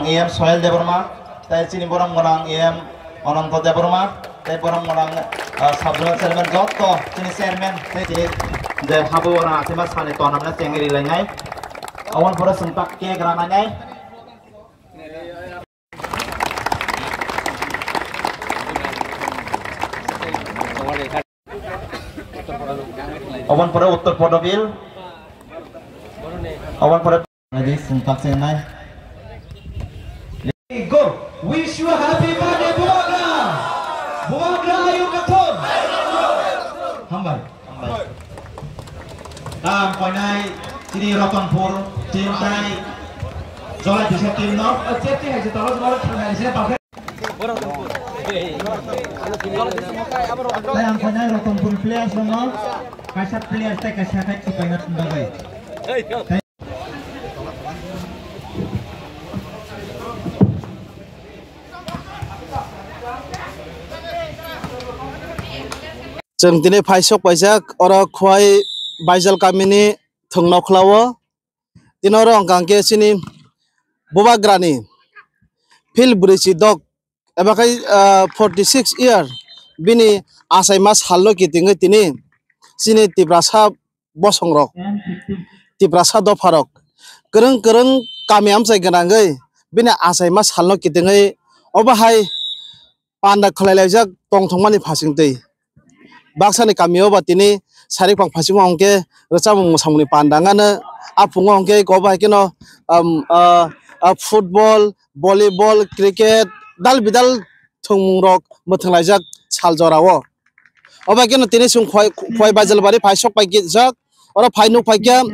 EM Soil Deborma, Taisini Boram Morang, EM Ononto Deborma, Deborah Morang, Subjoint Chairman Jotto, Tini Chairman, the Habura, Timas Haniton, and Tangri Lanai. I want for us some Pakke Grananai. I want for a Uttar Podaville. I want for a this in Pakistan. Go. Wish you a happy birthday, Buagra. Buagra, ayo katon. Hambai. Poinai, sini Ratanpur, tim Thai. Soalnya bisa tim North, cek hai setelah semua orang sini pakai. Saya poinai Ratanpur players semua, kasat players teh kasat supaya sebagai. Jeng tini paisok pajak ora kuai baisal kami ni thungno khlawo tinoro angkangke sini Bubagrani Phil Bridge dog ebakai 46 year bini asai mas hallo kitinge tini sini tibrasa bosongrok tibrasa do farok kereng kami amsai ganangai bini asai mas hallo kitinge obahai panda khlailajak tongthongmani phasingtei Baksani kami obat ini sari pang pasti ngongke recam musamuni pandangan apa ngongke kau baik no football, volleyball, cricket dal bidal thungrok mutenglajak saljorawo. Obat kino tini sung koi bajal bari paisok paikit jak orang painu paikya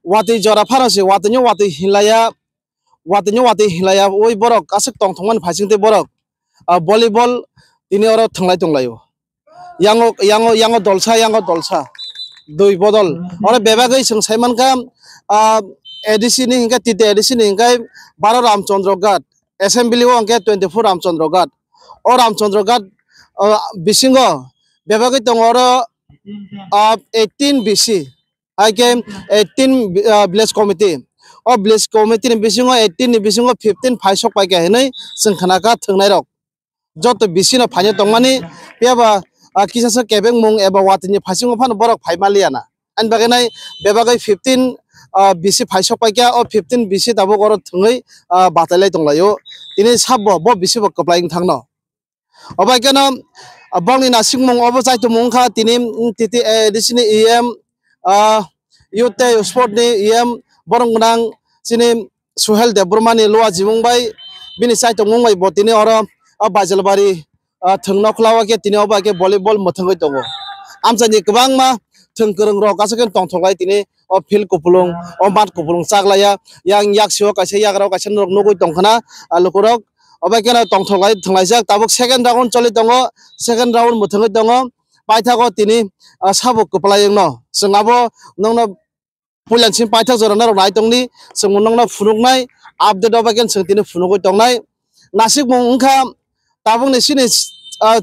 wati jora farasi watinya wati hilaya oi borok asik tongthongan pasingte borok volleyball tini orang tunglayo. Yango dolsa dui bodol ora bebagai sung saiman kam edisi ni hingga tite edisi ni hingga 12 Ramchandra Ghat assembly o hingga 24 Ramchandra Ghat o Ramchandra Ghat bisingo bebagai tong ora 18 BC hingga 18 village committee o village committee ni bisingo 18 ni bisingo 15 paisok paike henai sung khanaka thungnai rok joto bisino phanya tongmani peba kisah kebeng mung eba watinya pasing opan borok pai maliana an bagenai bebagai 15 BC paisok paikya o 15 BC tabo goro thungai batalai tonglayo ini sabbo bo BC bo keplaing thangno obaikana bangni nasing mung obo chaitu mungkha tini titi disini EM youth sport ni EM borong gunang sini Suhel Debormani loa jimung bai bini chaitu mung bai botini ora bajalbari thungno khlawa ke tini oba ke volleyball muthangoi tongo amsani kwbang ma thungkrung rok kasaken tongthoklai tini o field kupulung o mat kupulung chaklaya yang yaksio kaisa yagrao kaisa nok nugoi tongkhana lukurok oba kena tongthoklai thunglaisak tabuk second round choli tongo second round muthangoi tongo paithako tini sabuk kuplayeng no singabo nongno pulansin paithak jorana rok nai tongni sing nongno phunuknai update oba ken sing tini phunukoi tongnai nasik mung ungkha tabung ni sini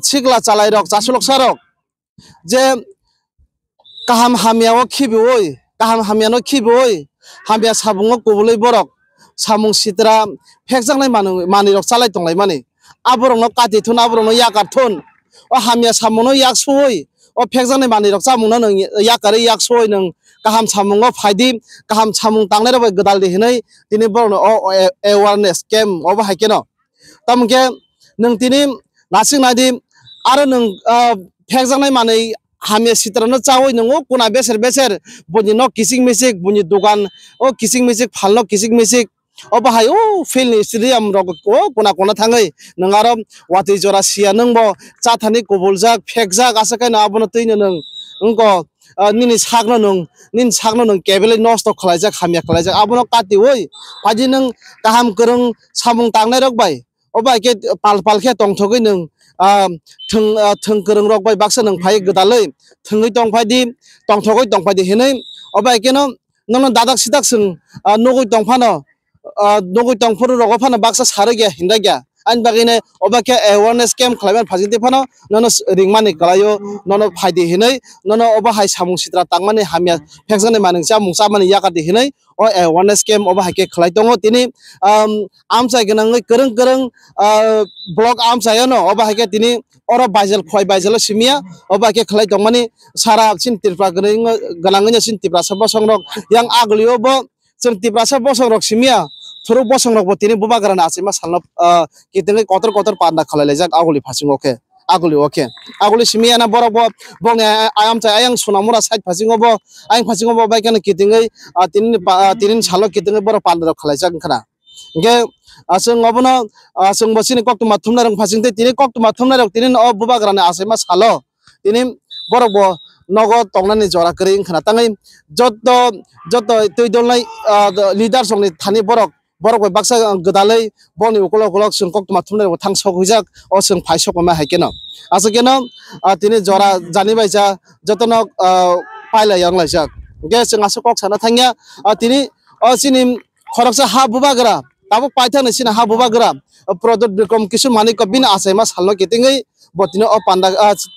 chigla chalai rok chasulok sarok je kaham hamiao khibioi kaham hamiano khibioi hamia sabungo kubuloi borok samung sitra phekjangnai mani rok chalai tonglai mani aborong no kati thun aborong no yakar thun o hamia samuno yaksoi o phekjangnai mani rok chamung no yakare yaksoi nang kaham samungo phaidi kaham samung tangnai rok godal de hinai tini borong o awareness camp oba haikeno tamke nang tini nasing nadi aro nang phekjangnai manei hamia sitrano chawoi nango kuna beser buni no kising misik buni dogan o kising misik phalno kising misik oba hai o field ni stadium rok o kuna thangai nang aro wati jora sia nangbo chathani kobuljak phekjak asakai na abono tuino nang ungko nini sakno nang kebele nosto khlaijak hamia khlaijak abono kati oi paji nang kaham kereng samung tangnai rok bai oba ke palkhe tongthogoi nang thung kereng rok bai baksa nang phai godalei thungoi tongphai di tongthogoi tongphai di henai oba ke no nang dadak sidak sing nogoi tongphano nogoi tongphuru rok phano baksa sare gya hinda gya an bagine obake awareness camp khlaiman phajinte phano nono ringmani kalayo nono phaidi hinai nono oba hai samung sitra tangmani hamya phekjane manungsa mungsa mani yakati hinai o awareness camp oba haike khlai tongo tini amsa gnangai kereng kereng blog amsa yo no oba haike tini oro bajal khoi bajal simia oba ke khlai tongmani sara sin tirpra ganangnya sin tipra sabo songrok yang aglio bo जों तिब्रासा बसंरक सिमिया थुरु बसंरक bo tini buba garana asima salno kitingai kotor kotor panda khalai jak aguli phasing oke aguli oke aguli simia na borok bo bone ayam cha ayang sunamura side phasing bo ayang phasing bo bai kana kitingai tinin salo kitingai borok panda khalai jak khana ge asung obono asung bosini koktuma thumna rang phasing te tini koktuma thumna rok tinin o buba garana asima salo tini borok bo nogo tongnani jora kring khana tangai joto toidolnai leader songni thani borok bai baksa godalai boni ukolo ukolok sungkok tuma thumnai thang sok hujak o sung phaisok ma haikeno asakeno tini jora jani baisa jotono paila yang laijak ge sung asokok sana thangya tini o sini khoroksa ha bubagra tabo paithang sina ha bubagra product become kisu mani ko bina asaima salno kitingai botino o panda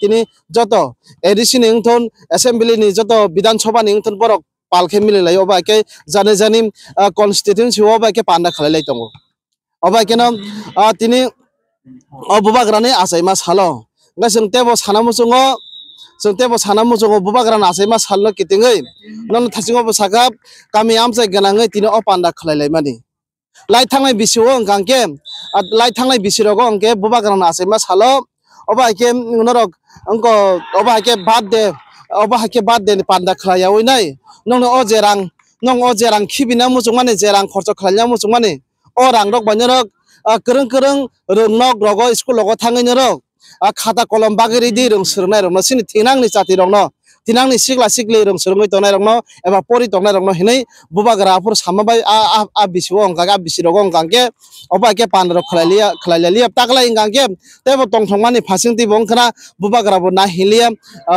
tini joto edison ingthon assembly ni joto bidan sabha ni ingthon borok palkhe mile lai oba ke jani constituency oba ke panda khalai lai tongo oba ke no tini obubagrane asaima salo ngasung tebo sanamu jongo bubagrane asaima salno kitingai non thasingo bosakap kami amsai ganangai tini o panda khalai lai mani lai thangai bisio angke lai thangai bisirogo angke bubagrane asaima salo oba ke norok angko oba ke birthday ni panda khlaya oinai nong o jerang khibina mujung mane jerang khorcho khlanya mujung mane o rang rok banyorok kereng rongnok rogo school logo thangai norok khata kolom bageri di rong surnai rong sini thinang ni chati rong no tinang ni sikla sikli rong surungoi tonai rong no eba pori tonai rong no hinai bubagra pur samabai a bisiwo angka bisirogo angke oba ke pandro khlailia takla ingangke tebo tongthongmani phasingti bongkhana bubagra bo na hilia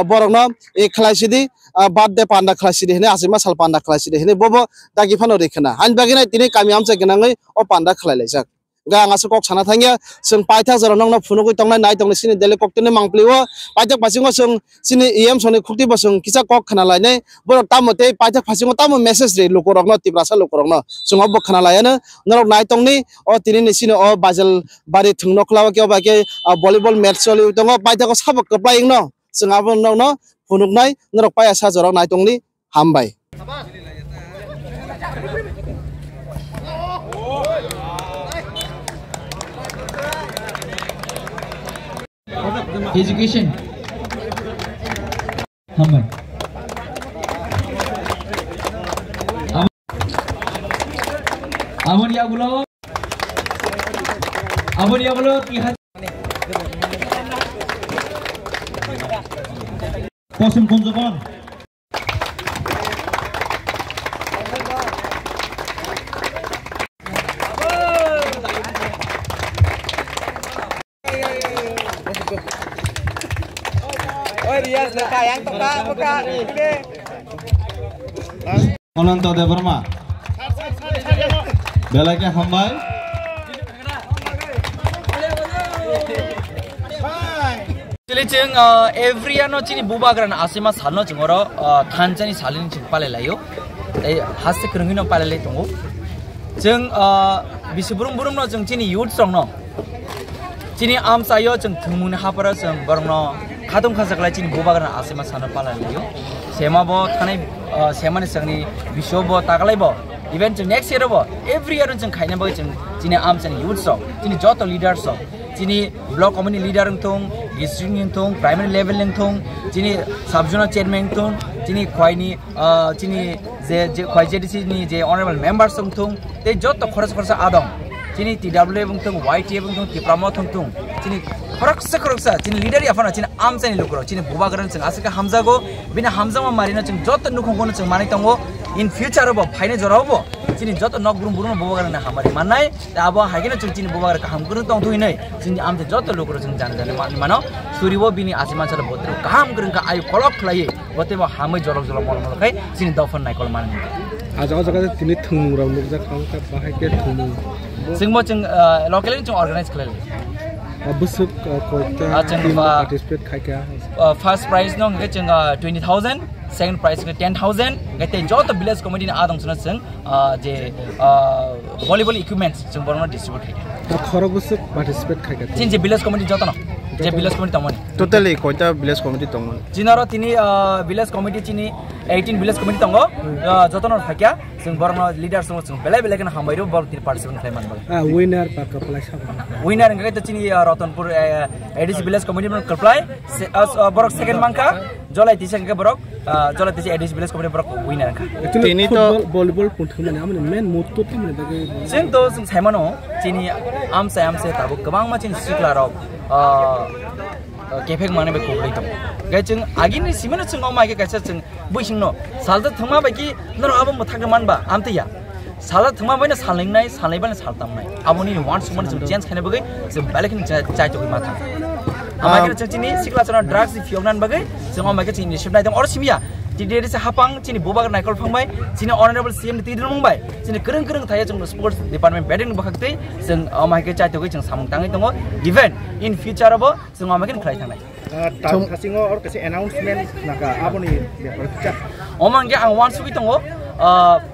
borok no e khlaisidi birthday panda khlaisidi hine asima sal panda khlaisidi hine bobo dagi phano rekhana han bagina tini kami amcha gnangai o panda khlailaijak ga ngaso kok sana thangya sung paitha jara nongna phunugoi tongnai nai tongni sini dele koktene mangpliwo paithak phasingo sung sini em soni khukti basung kisa kok khana laine borok tamote paithak phasingo tamo message re lokorok no tibrasa lokorok no sung ob khana laine norok nai tongni o tini ni sini o bajal bari thungno klawa ke oba ke volleyball match choli tongo paithak sabak kaplaing no sung abo no phunugnai norok paya sa jorok nai tongni hambai education hamai amon ya bulo tiha posun konjokon Ononto Deborma belaknya hambai Cilicing every year no cini bubagram asima salno cengoro thanjani salin cing pale layo hasse kerengino pale lay tunggu ceng bisi burung no ceng cini youth song no cini am sayo ceng thumung hapara ceng barang no kadung khasak lai cini bubagram asima salno pale layo sema bo thanai sema ni sangni bisho bo takalai bo event ceng next year bo every year ceng khaina bo ceng cini am ceni youth song cini joto leader song cini block community leader ngthong district ngthong primary level ngthong cini sub zonal chairman ngthong cini khoini cini je khoi JDC ni je honorable members ngthong te joto khorsa adong cini TW ngthong YT ngthong tipramo ngthong cini khorsa cini leader ya fana cini am cini lokro cini bubagram ceng asika hamzago bina hamzama marina ceng joto nukhong kono ceng mani tongo in future bo phaine jorabo cini joto nok burum bubagram na hamari manai ta abo hagina cini bubagram ka hamguru tong thui nei cini amte joto lokro ceng jana mano suribo bini asima chala botru kaham gurung ka ayu kolok khlai bote bo hamai jorok mol kai cini dofan nai kol mani ajaga jaga tini thumrang nukja khang ka bahai ke thumung जों मो जों locally जों organise खालायो बुसुक कोइता जों participate खायका first prize no के जों 20,000 second prize के 10,000 गते जत विलेज कमिटी आदम सुन जों जे भलिबल इक्विपमेंट्स जों बरनो डिस्ट्रिब्यूट खायका खरग बुसुक पार्टिसिपेट खायका जिन जे विलेज कमिटी जत न जे विलेज कमिटी तमनि टोटली कोइता विलेज कमिटी तमन जिनारो तिनी विलेज कमिटी चिनी 18 विलेज कमिटी तंगो जतन खायका जों बरनो लीडर्स जों बेले बेले कन हामबायरो बर तिर पार्टिसिपेट खायमान विनर पाक कपलाय सा विनर के त चिनी रतनपुर एडीसी विलेज कमिटी मन कपलाय बरक सेकंड मांका जलाई तिसे के बरक जलाई तिसे एडीसी विलेज कमिटी बरक विनर का तिनी तो भलिबल पुथु माने आमने मेन मोटो ति माने बगे जों तो जों साइमनो चिनी आमसे ताबो गोबां मा चिनी सिक्लाराव केफेक माने बे कोब्रै दं गे जों आगिनि सिमनो जों माइके गायसा जों बैसिंनो सालदा थमा बायदि नर आबो मथागो मानबा आमतैया साला थमा बायना सालैनाय सालैबानो सालतामनाय आबोनि वान्स मन जों चेन्ज खाने बगै जों बेलेखनि चाइटोगै माथा आमाइके जों चिनि सिक्लासना ड्राग्स फियगनान बगै जों आमाइके चिनि सिबनाय दं अर सिमिया तिदेरि से हापां चिनि बोबाग नायकल फंबाय चिनि ऑनरेबल सीएम तिदिर मुंबाय चिनि गोरों थायो जों स्पोर्ट्स डिपार्टमेंट बेडिं बखाखतै जों आमाइके चाइटोगै जों सामुं ताङै दङ इभेन इन फ्यूचर अब जों आमाइके खालाय थांनाय टाउन खासिङो और कसे अनाउंसमेंट नाका आबोनि बेफोर फिचा अमांगे आं वान सुबि दङ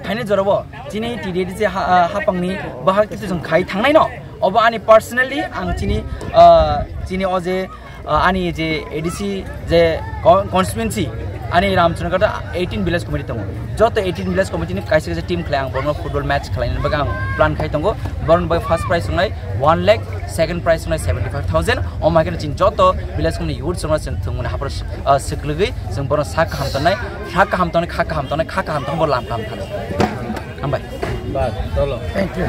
फाइने जरबो चिनि तिदेरि से हापांनि बहागति जों खाय थांनाय न अब आनि पर्सनली आं चिनि अजे आनि जे एडीसी जे कन्स्टिट्युएन्सी आनि रामचन्द्रगढ़ 18 विलेज कमिटी दङ जत 18 विलेज कमिटी नि काइसे टीम खालाय आं बरनो फुटबल मैच खालायनो बगा आं प्लान खाय दङ बरन बय फर्स्ट प्राइज संनाय 1 लाख सेकंड प्राइज संनाय 75,000 अमाइके चिन जत विलेज कमिटी युथ संनाय जों थंगुन हापर सिकलगै जों बरन साख हामतनाय खाख हामतनाय बर लाम खामथानो हामबाय बास चलो थैंक यू